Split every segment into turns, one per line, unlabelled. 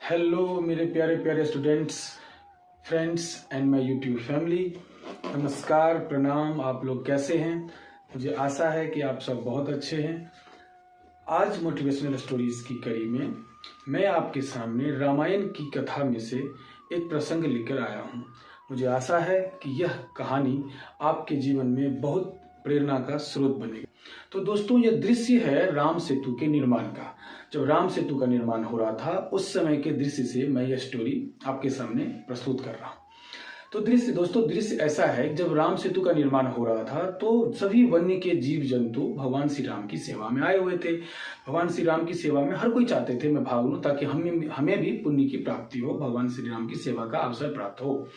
Hello मेरे प्यारे प्यारे students, friends and my YouTube family. नमस्कार, प्रणाम। आप लोग कैसे हैं? मुझे आशा है कि आप सब बहुत अच्छे हैं। आज मोटिवेशनल स्टोरीज की कड़ी में मैं आपके सामने रामायण की कथा में से एक प्रसंग लेकर आया हूँ। मुझे आशा है कि यह कहानी आपके जीवन में बहुत प्रेरणा का स्रोत बनेगी। तो दोस्तों, यह दृश्य है राम सेतु के निर्माण का। जब राम सेतु का निर्माण हो रहा था उस समय के दृश्य से मैं यह स्टोरी आपके सामने प्रस्तुत कर रहा हूँ। तो दृश्य ऐसा है कि जब राम सेतु का निर्माण हो रहा था तो सभी वन्य के जीव जंतु भगवान श्री राम की सेवा में आए हुए थे। भगवान श्री राम की सेवा में हर कोई चाहते थे मैं भाग लूं, ताकि हमें भी पुण्य की प्राप्ति हो, भगवान श्री राम की सेवा का अवसर प्राप्त हो।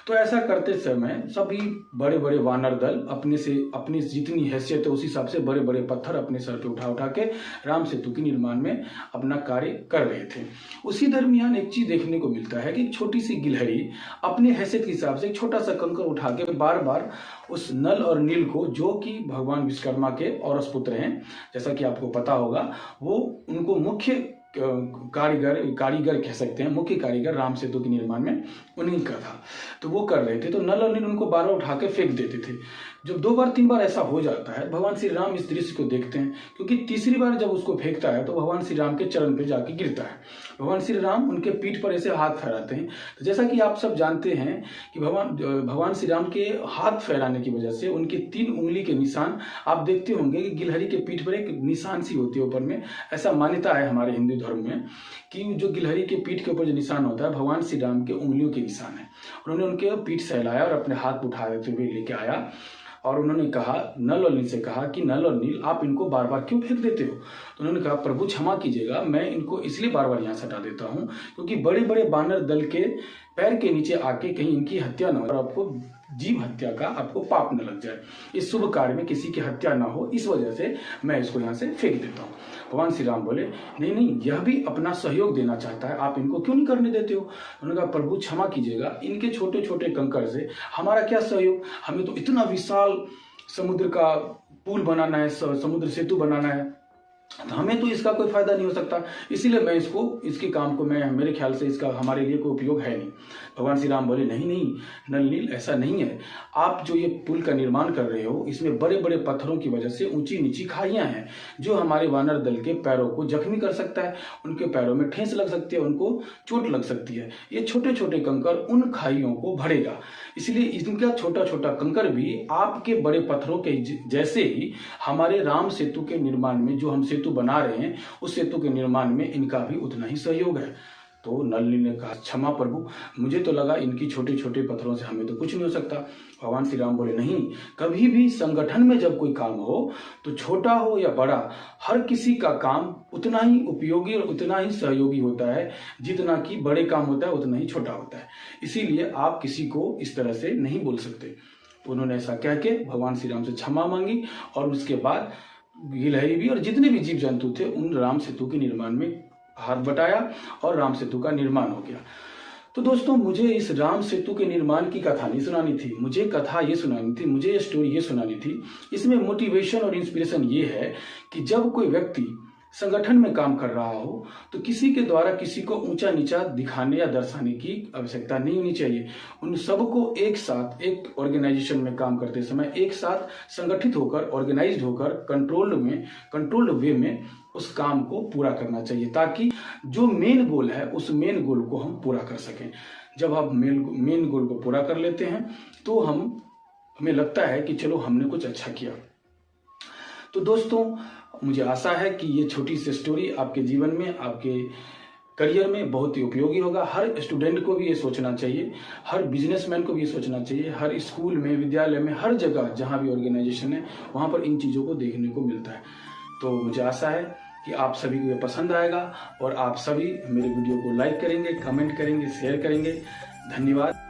तो ऐसा करते समय सभी बड़े बड़े वानर दल अपनी जितनी हैसियत है उस हिसाब से बड़े बड़े पत्थर अपने सर पे उठा उठा के राम सेतु के निर्माण में अपना कार्य कर रहे थे। उसी दरमियान एक चीज देखने को मिलता है कि छोटी सी गिलहरी अपने हैसियत के हिसाब से एक छोटा सा कंकर उठा के बार बार उस नल और नील को, जो कि भगवान विश्वकर्मा के औरस पुत्र हैं, जैसा कि आपको पता होगा, वो उनको मुख्य कारीगर कह सकते हैं, मुख्य कारीगर राम सेतु के निर्माण में उन्हीं का था। तो वो कर रहे थे, तो नल और नील उनको बार बार उठा के फेंक देते थे। जब 2 बार 3 बार ऐसा हो जाता है, भगवान श्री राम इस दृश्य को देखते हैं, क्योंकि तीसरी बार जब उसको फेंकता है तो भगवान श्री राम के चरण पे जाके गिरता है। भगवान श्री राम उनके पीठ पर ऐसे हाथ फैलाते हैं। तो जैसा कि आप सब जानते हैं कि भगवान श्री राम के हाथ फैलाने की वजह से उनके 3 उंगली के निशान आप देखते होंगे कि गिलहरी के पीठ पर एक निशान सी होती है ऊपर में। ऐसा मान्यता है हमारे हिंदू धर्म में कि जो गिलहरी के पीठ के ऊपर जो निशान होता है भगवान श्री राम के उंगलियों के निशान है। उन्होंने उनके पीठ सहलाया और अपने हाथ उठा देते हुए लेके आया और उन्होंने कहा, नल और नील से कहा कि नल और नील, आप इनको बार बार क्यों फेंक देते हो? तो उन्होंने कहा, प्रभु क्षमा कीजिएगा, मैं इनको इसलिए बार बार यहाँ से हटा देता हूँ क्योंकि बड़े बड़े बानर दल के पैर के नीचे आके कहीं इनकी हत्या न हो और आपको जीव हत्या का आपको पाप न लग जाए, इस शुभ कार्य में किसी की हत्या ना हो, इस वजह से मैं इसको यहाँ से फेंक देता हूँ। भगवान श्री राम बोले, नहीं, यह भी अपना सहयोग देना चाहता है, आप इनको क्यों नहीं करने देते हो? उन्होंने कहा, प्रभु क्षमा कीजिएगा, इनके छोटे छोटे कंकड़ से हमारा क्या सहयोग? हमें तो इतना विशाल समुद्र का पुल बनाना है, समुद्र सेतु बनाना है, तो हमें तो इसका कोई फायदा नहीं हो सकता, इसीलिए मैं इसके काम को मेरे ख्याल से इसका हमारे लिए कोई उपयोग है नहीं। भगवान श्री राम बोले, नहीं नल नील, ऐसा नहीं है। आप जो ये पुल का निर्माण कर रहे हो, इसमें बड़े बड़े पत्थरों की वजह से ऊंची नीची खाइयां हैं, जो हमारे वानर दल के पैरों को जख्मी कर सकता है, उनके पैरों में ठेस लग सकती है, उनको चोट लग सकती है। ये छोटे छोटे कंकर उन खाइयों को भरेगा, इसलिए इनका छोटा छोटा कंकर भी आपके बड़े पत्थरों के जैसे ही हमारे राम सेतु के निर्माण में, जो हम सेतु बना रहे हैं, उस सेतु के निर्माण में इनका भी उतना ही सहयोग है। तो नल नील ने कहा, क्षमा प्रभु, मुझे तो लगा इनकी छोटे छोटे पत्थरों से हमें तो कुछ नहीं हो सकता। भगवान श्री राम बोले, नहीं, कभी भी संगठन में जब कोई काम हो तो छोटा हो या बड़ा, हर किसी का काम उतना ही उपयोगी और उतना ही सहयोगी होता है जितना कि बड़े काम होता है उतना ही छोटा होता है। इसीलिए आप किसी को इस तरह से नहीं बोल सकते। तो उन्होंने ऐसा कह के भगवान श्री राम से क्षमा मांगी और उसके बाद गिलहरी भी और जितने भी जीव जंतु थे उन राम सेतु के निर्माण में हाथ बटाया और राम सेतु का निर्माण हो गया। तो दोस्तों, मुझे इस राम सेतु के निर्माण की कथा नहीं सुनानी थी, मुझे कथा ये सुनानी थी, मुझे ये स्टोरी ये सुनानी थी। इसमें मोटिवेशन और इंस्पिरेशन ये है कि जब कोई व्यक्ति संगठन में काम कर रहा हो तो किसी के द्वारा किसी को ऊंचा नीचा दिखाने या दर्शाने की आवश्यकता नहीं होनी चाहिए। उन सबको एक साथ एक ऑर्गेनाइजेशन में काम करते समय एक साथ संगठित होकर, ऑर्गेनाइज्ड होकर, कंट्रोल्ड वे में उस काम को पूरा करना चाहिए, ताकि जो मेन गोल है उस मेन गोल को हम पूरा कर सकें। जब आप मेन गोल को पूरा कर लेते हैं तो हमें लगता है कि चलो हमने कुछ अच्छा किया। तो दोस्तों, मुझे आशा है कि ये छोटी सी स्टोरी आपके जीवन में, आपके करियर में बहुत ही उपयोगी होगा। हर स्टूडेंट को भी ये सोचना चाहिए, हर बिजनेसमैन को भी ये सोचना चाहिए, हर स्कूल में, विद्यालय में, हर जगह जहाँ भी ऑर्गेनाइजेशन है वहाँ पर इन चीज़ों को देखने को मिलता है। तो मुझे आशा है कि आप सभी को ये पसंद आएगा और आप सभी मेरे वीडियो को लाइक करेंगे, कमेंट करेंगे, शेयर करेंगे। धन्यवाद।